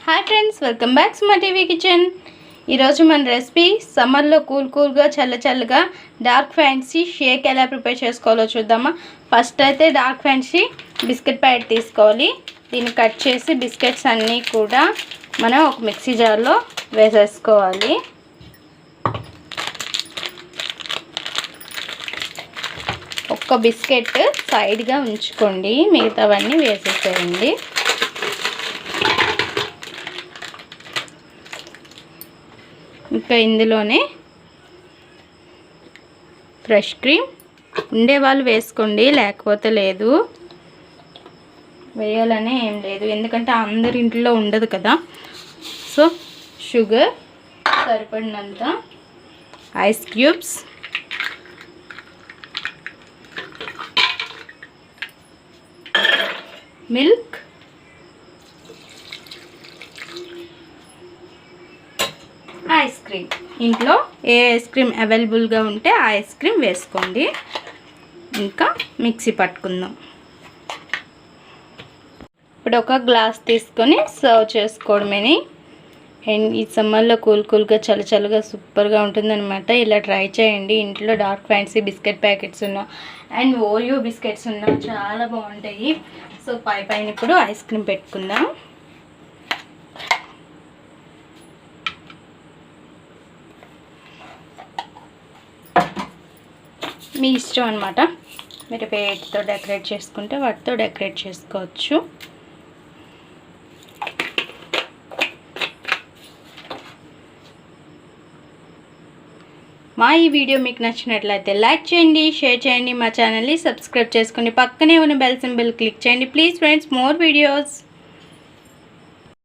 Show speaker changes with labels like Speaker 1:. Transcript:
Speaker 1: हाय friends welcome back SumaTV kitchen मन recipe summer लो cool गा चल चलगा डार्क फैंसी शेक एला प्रिपेर चेसुकोवालो चूद्दामा। फस्ट अयिते डार्क फैंसी बिस्किट पैकेट तीसुकोवाली। दीన్ని कट చేసి బిస్కెట్స్ అన్నీ కూడా మనం ఒక మిక్సీ జార్ లో వేసేసుకోవాలి। ఒక్క బిస్కెట్ సైడ్ గా ఉంచుకోండి, మిగతావన్నీ వేసేసేయండి। ఇంకా ఇందులోనే ఫ్రెష్ క్రీమ్ ఉండే వాళ్ళు వేసుకోండి, లేకపోతే లేదు, వేయాలనే ఏం లేదు, ఎందుకంటే అందరి ఇంట్లో ఉండదు కదా। సో షుగర్ సరిపడినంత, ice cubes, milk, ice cream. ఇంట్లో ఏ ఐస్ క్రీమ్ అవైలబుల్గా ఉంటే ఆ ఐస్ క్రీమ్ వేసుకోండి। ఇంకా మిక్సీ పట్టుకుందాం। ఇప్పుడు ఒక గ్లాస్ తీసుకొని సర్వ్ చేసుకోవడమేని। అండ్ ఈ సమ్మర్లో కూల్గా చల్లగా సూపర్గా ఉంటుందన్నమాట। ఇలా ట్రై చేయండి। ఇంట్లో డార్క్ ఫ్యాన్సీ బిస్కెట్ ప్యాకెట్స్ ఉన్నా అండ్ ఓరియో బిస్కెట్స్ ఉన్నా చాలా బాగుంటాయి। సో పైన ఇప్పుడు ఐస్ క్రీమ్ పెట్టుకుందాం। మీ ఇష్టం అన్నమాట, మీరు వేటితో డెకరేట్ చేసుకుంటే వాటితో డెకరేట్ చేసుకోవచ్చు। మా ఈ వీడియో మీకు నచ్చినట్లయితే లైక్ చేయండి, షేర్ చేయండి, మా ఛానల్ని సబ్స్క్రైబ్ చేసుకోండి, పక్కనే ఉన్న బెల్ సింబల్ క్లిక్ చేయండి। Please friends, more videos.